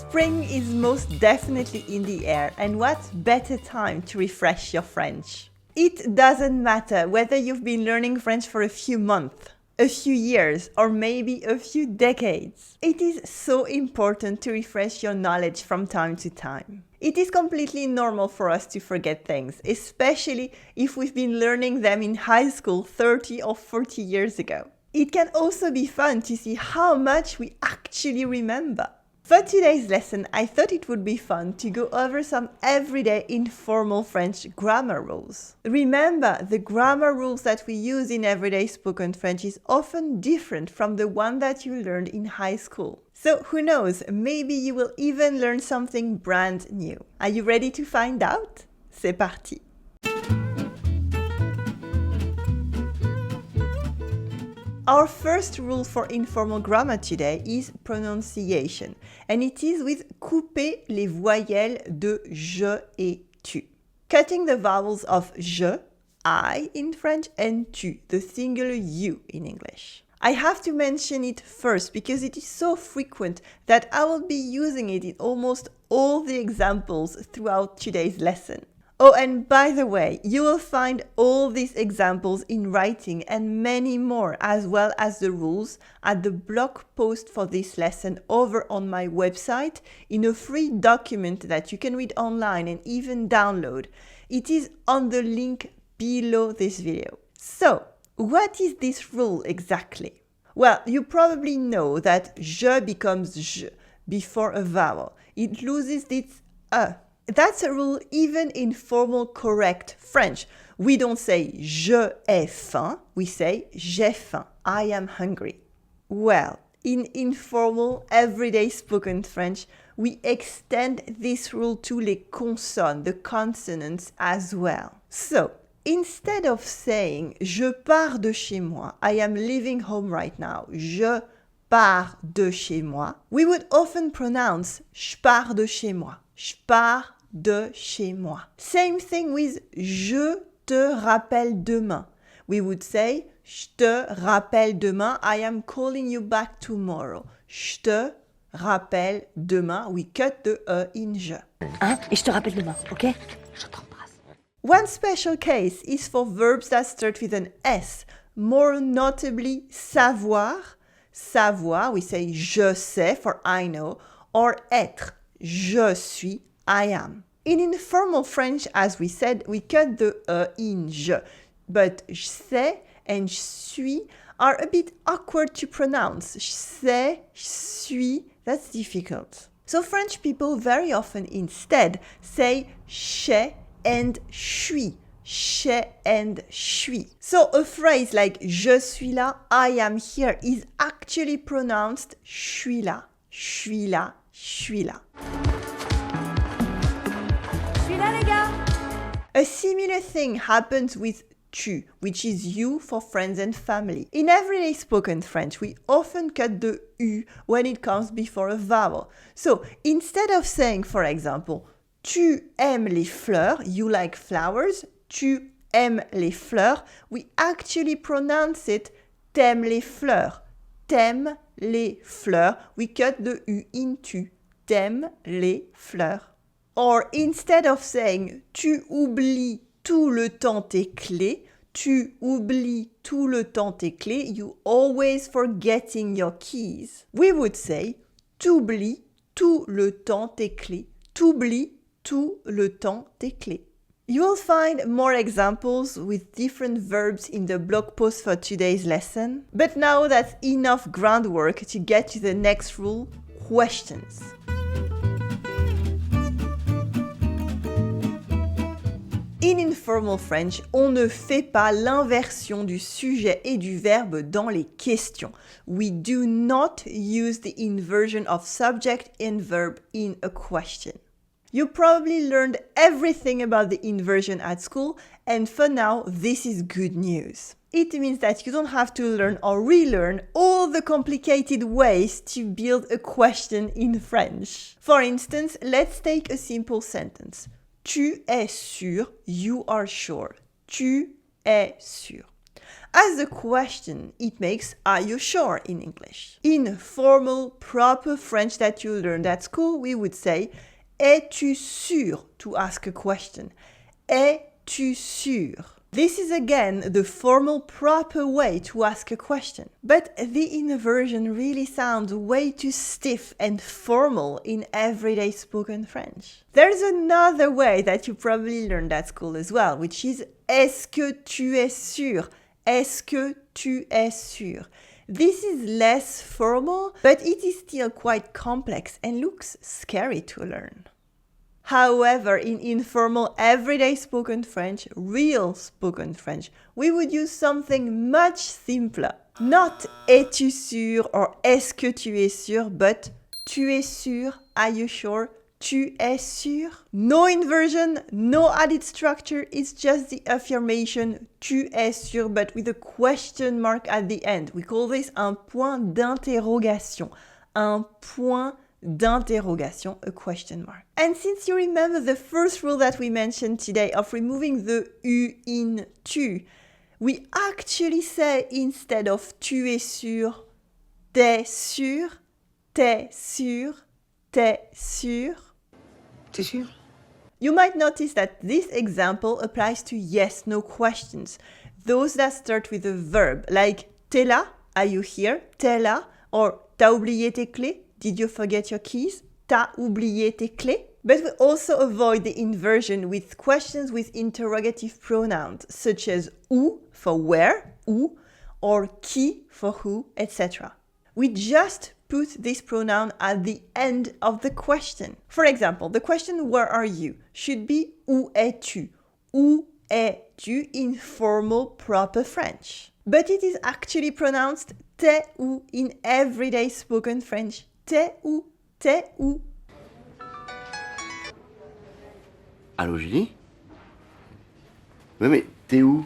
Spring is most definitely in the air, and what better time to refresh your French? It doesn't matter whether you've been learning French for a few months, a few years, or maybe a few decades. It is so important to refresh your knowledge from time to time. It is completely normal for us to forget things, especially if we've been learning them in high school 30 or 40 years ago. It can also be fun to see how much we actually remember. For today's lesson, I thought it would be fun to go over some everyday informal French grammar rules. Remember, the grammar rules that we use in everyday spoken French is often different from the one that you learned in high school. So who knows, maybe you will even learn something brand new. Are you ready to find out? C'est parti! Our first rule for informal grammar today is pronunciation, and it is with couper les voyelles de je et tu. Cutting the vowels of je, I in French, and tu, the singular you in English. I have to mention it first because it is so frequent that I will be using it in almost all the examples throughout today's lesson. Oh, and by the way, you will find all these examples in writing and many more, as well as the rules, at the blog post for this lesson over on my website in a free document that you can read online and even download. It is on the link below this video. So, what is this rule exactly? Well, you probably know that je becomes je before a vowel. It loses its That's a rule even in formal correct French. We don't say je ai faim, we say j'ai faim, I am hungry. Well, in informal, everyday spoken French, we extend this rule to les consonnes, the consonants as well. So, instead of saying je pars de chez moi, I am leaving home right now, je pars de chez moi, we would often pronounce je pars de chez moi, je pars de chez moi. Same thing with je te rappelle demain. We would say je te rappelle demain. I am calling you back tomorrow. Je te rappelle demain. We cut the in je. Hein? Et je te rappelle demain, ok? Je t'embrasse. One special case is for verbs that start with an S, more notably savoir. Savoir, we say je sais for I know, or être, je suis, I am. In informal French, as we said, we cut the in je, but je sais and je suis are a bit awkward to pronounce. Je sais, je suis, that's difficult. So French people very often instead say j'ai and suis. J'ai and suis. So a phrase like je suis là, I am here is actually pronounced je suis là, je suis là, je suis là. A similar thing happens with tu, which is you for friends and family. In everyday spoken French, we often cut the u when it comes before a vowel. So instead of saying, for example, tu aimes les fleurs, you like flowers, tu aimes les fleurs, we actually pronounce it t'aimes les fleurs, t'aimes les fleurs. We cut the u into t'aimes les fleurs. Or instead of saying tu oublies tout le temps tes clés, tu oublies tout le temps tes clés, you always forgetting your keys. We would say t'oublies tout le temps tes clés, t'oublies tout le temps tes clés. You will find more examples with different verbs in the blog post for today's lesson. But now that's enough groundwork to get to the next rule, questions. In informal French, on ne fait pas l'inversion du sujet et du verbe dans les questions. We do not use the inversion of subject and verb in a question. You probably learned everything about the inversion at school, and for now, this is good news. It means that you don't have to learn or relearn all the complicated ways to build a question in French. For instance, let's take a simple sentence. Tu es sûr, you are sure. Tu es sûr. As a question, it makes "Are you sure?" in English. In formal, proper French that you learned at school, we would say Es-tu sûr to ask a question? Es-tu sûr? This is again the formal, proper way to ask a question. But the inversion really sounds way too stiff and formal in everyday spoken French. There's another way that you probably learned at school as well, which is Est-ce que tu es sûr? Est-ce que tu es sûr? This is less formal, but it is still quite complex and looks scary to learn. However, in informal, everyday spoken French, real spoken French, we would use something much simpler. Not es-tu sûr or est-ce que tu es sûr, but tu es sûr, are you sure, tu es sûr. No inversion, no added structure, it's just the affirmation tu es sûr, but with a question mark at the end. We call this un point d'interrogation. Un point d'interrogation, a question mark. And since you remember the first rule that we mentioned today of removing the U in tu, we actually say instead of tu es sûr, t'es sûr, t'es sûr, t'es sûr. T'es sûr? You might notice that this example applies to yes-no questions, those that start with a verb, like t'es là, are you here, t'es là, or t'as oublié tes clés, did you forget your keys? T'as oublié tes clés? But we also avoid the inversion with questions with interrogative pronouns, such as où for where, où, or qui for who, etc. We just put this pronoun at the end of the question. For example, the question where are you should be où es-tu? Où es-tu in formal proper French. But it is actually pronounced t'es où in everyday spoken French. T'es où? T'es où? Allô Julie? Oui mais t'es où?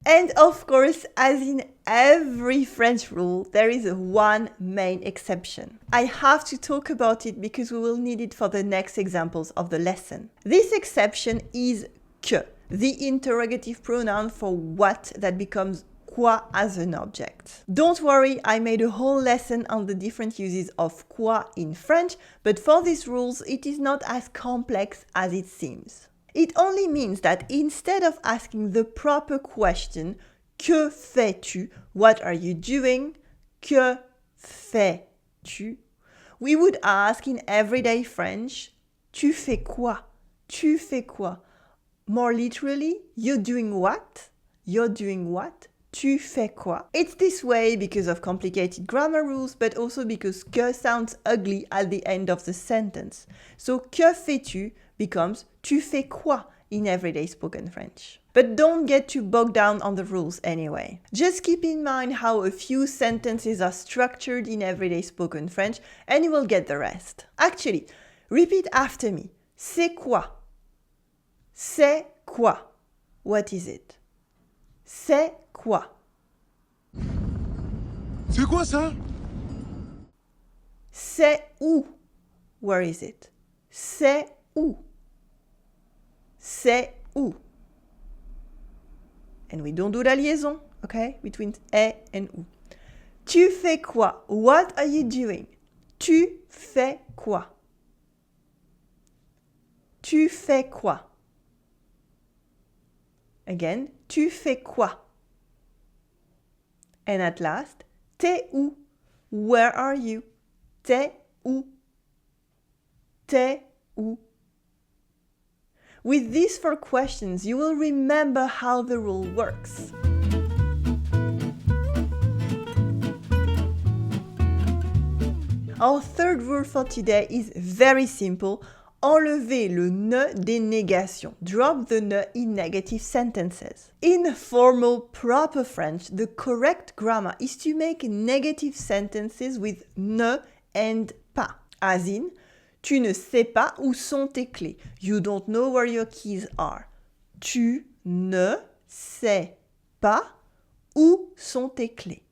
And of course, as in every French rule, there is one main exception. I have to talk about it because we will need it for the next examples of the lesson. This exception is que, the interrogative pronoun for what that becomes quoi as an object. Don't worry, I made a whole lesson on the different uses of quoi in French, but for these rules, it is not as complex as it seems. It only means that instead of asking the proper question, que fais-tu? What are you doing? Que fais-tu? We would ask in everyday French, tu fais quoi? Tu fais quoi? More literally, you're doing what? You're doing what? Tu fais quoi? It's this way because of complicated grammar rules, but also because que sounds ugly at the end of the sentence. So que fais-tu becomes tu fais quoi in everyday spoken French. But don't get too bogged down on the rules anyway. Just keep in mind how a few sentences are structured in everyday spoken French and you will get the rest. Actually, repeat after me. C'est quoi? C'est quoi? What is it? C'est quoi? C'est quoi ça? C'est où? Where is it? C'est où? C'est où? And we don't do la liaison, okay? Between est and où. Tu fais quoi? What are you doing? Tu fais quoi? Tu fais quoi? Again, tu fais quoi? And at last, t'es où? Where are you? T'es où? T'es où? With these 4 questions, you will remember how the rule works. Our third rule for today is very simple. Enlevez le ne des négations. Drop the ne in negative sentences. In formal, proper French, the correct grammar is to make negative sentences with ne and pas. As in, tu ne sais pas où sont tes clés. You don't know where your keys are. Tu ne sais pas où sont tes clés.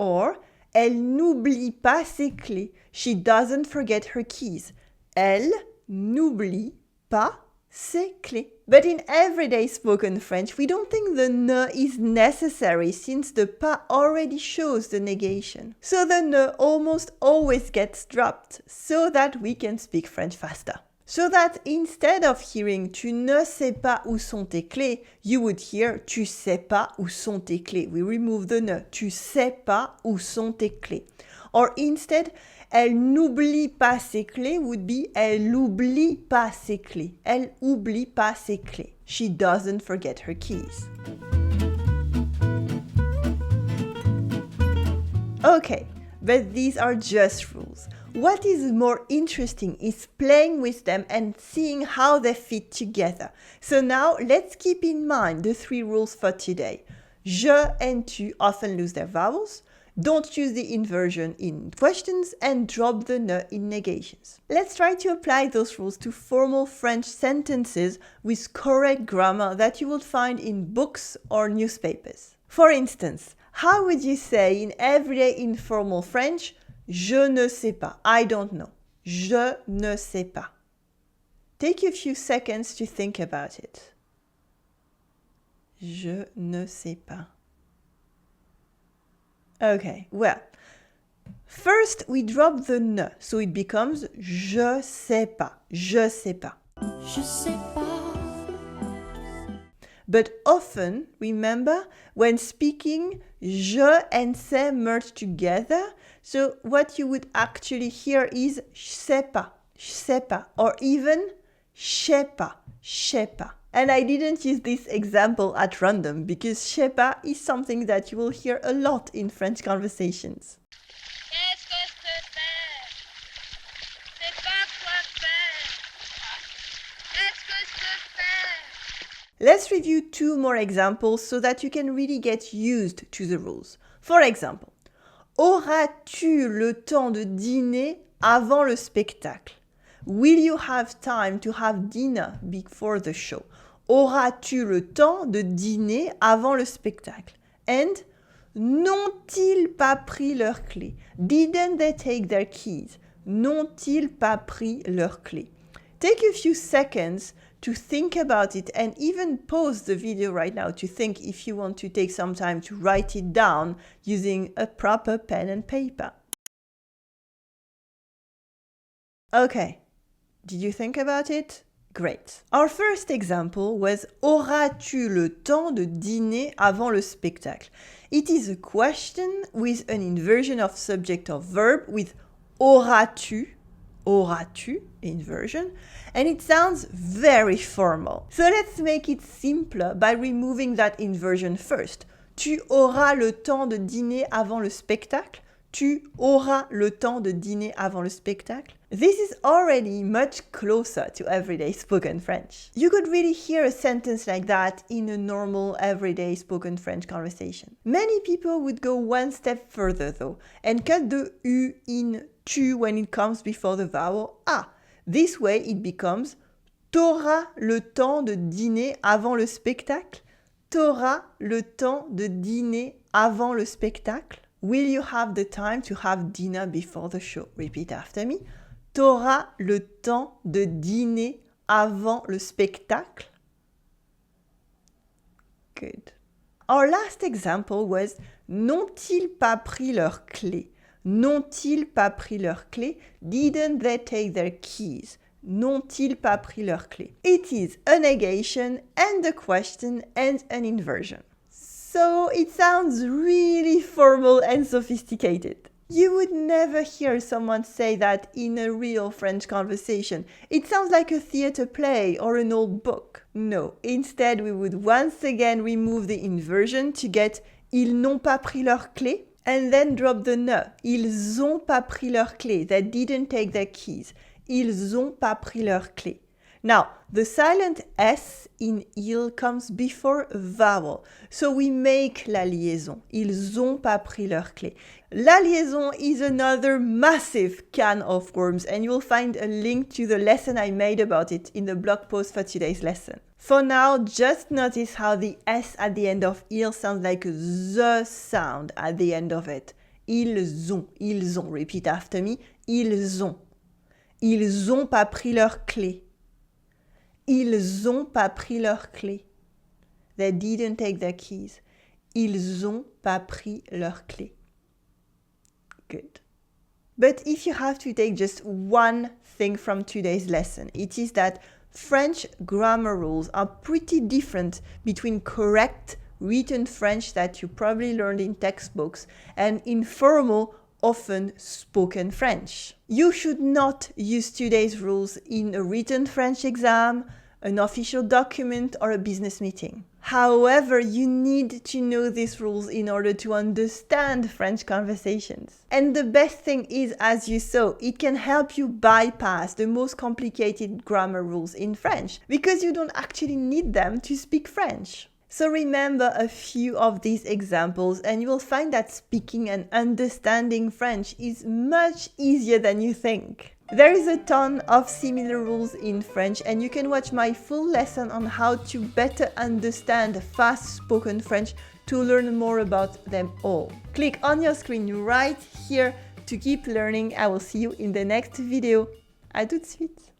Or, elle n'oublie pas ses clés. She doesn't forget her keys. Elle n'oublie pas ses clés. But in everyday spoken French, we don't think the ne is necessary since the pas already shows the negation. So the ne almost always gets dropped so that we can speak French faster. So that instead of hearing tu ne sais pas où sont tes clés, you would hear tu sais pas où sont tes clés. We remove the ne. Tu sais pas où sont tes clés. Or instead, elle n'oublie pas ses clés would be elle oublie pas ses clés. Elle oublie pas ses clés. She doesn't forget her keys. Okay, but these are just rules. What is more interesting is playing with them and seeing how they fit together. So now let's keep in mind the 3 rules for today. Je and tu often lose their vowels. Don't use the inversion in questions and drop the ne in negations. Let's try to apply those rules to formal French sentences with correct grammar that you will find in books or newspapers. For instance, how would you say in everyday informal French, je ne sais pas, I don't know. Je ne sais pas. Take a few seconds to think about it. Je ne sais pas. Okay, well, first we drop the ne, so it becomes je sais pas, je sais pas. Je sais pas. But often, remember, when speaking, je and sais merge together, so what you would actually hear is je sais pas, or even je sais pas. And I didn't use this example at random because je sais pas is something that you will hear a lot in French conversations. Qu'est-ce que c'est faire? C'est pas quoi faire. Qu'est-ce que c'est faire? Let's review 2 more examples so that you can really get used to the rules. For example, auras-tu le temps de dîner avant le spectacle? Will you have time to have dinner before the show? Auras-tu le temps de dîner avant le spectacle? And n'ont-ils pas pris leurs clés? Didn't they take their keys? N'ont-ils pas pris leurs clés? Take a few seconds to think about it and even pause the video right now to think if you want to take some time to write it down using a proper pen and paper. Okay, did you think about it? Great. Our first example was auras-tu le temps de dîner avant le spectacle? It is a question with an inversion of subject or verb with auras-tu, inversion, and it sounds very formal. So let's make it simpler by removing that inversion first. Tu auras le temps de dîner avant le spectacle? Tu auras le temps de dîner avant le spectacle? This is already much closer to everyday spoken French. You could really hear a sentence like that in a normal everyday spoken French conversation. Many people would go one step further though and cut the U in tu when it comes before the vowel A. This way it becomes t'auras le temps de dîner avant le spectacle? T'auras le temps de dîner avant le spectacle? Will you have the time to have dinner before the show? Repeat after me. T'auras le temps de dîner avant le spectacle? Good. Our last example was n'ont-ils pas pris leurs clés? N'ont-ils pas pris leurs clés? Didn't they take their keys? N'ont-ils pas pris leurs clés? It is a negation and a question and an inversion. So it sounds really formal and sophisticated. You would never hear someone say that in a real French conversation. It sounds like a theater play or an old book. No, instead we would once again remove the inversion to get ils n'ont pas pris leurs clés and then drop the ne. Ils ont pas pris leurs clés. They didn't take their keys. Ils ont pas pris leurs clés. Now, the silent S in il comes before a vowel. So we make la liaison. Ils ont pas pris leurs clés. La liaison is another massive can of worms and you will find a link to the lesson I made about it in the blog post for today's lesson. For now, just notice how the S at the end of il sounds like a the sound at the end of it. Ils ont. Repeat after me. Ils ont pas pris leurs clés. Ils ont pas pris leurs clés. They didn't take their keys. Ils ont pas pris leurs clés. Good. But if you have to take just one thing from today's lesson, it is that French grammar rules are pretty different between correct written French that you probably learned in textbooks and informal, often spoken French. You should not use today's rules in a written French exam, an official document, or a business meeting. However, you need to know these rules in order to understand French conversations. And the best thing is, as you saw, it can help you bypass the most complicated grammar rules in French because you don't actually need them to speak French. So remember a few of these examples and you will find that speaking and understanding French is much easier than you think. There is a ton of similar rules in French and you can watch my full lesson on how to better understand fast-spoken French to learn more about them all. Click on your screen right here to keep learning. I will see you in the next video. À tout de suite!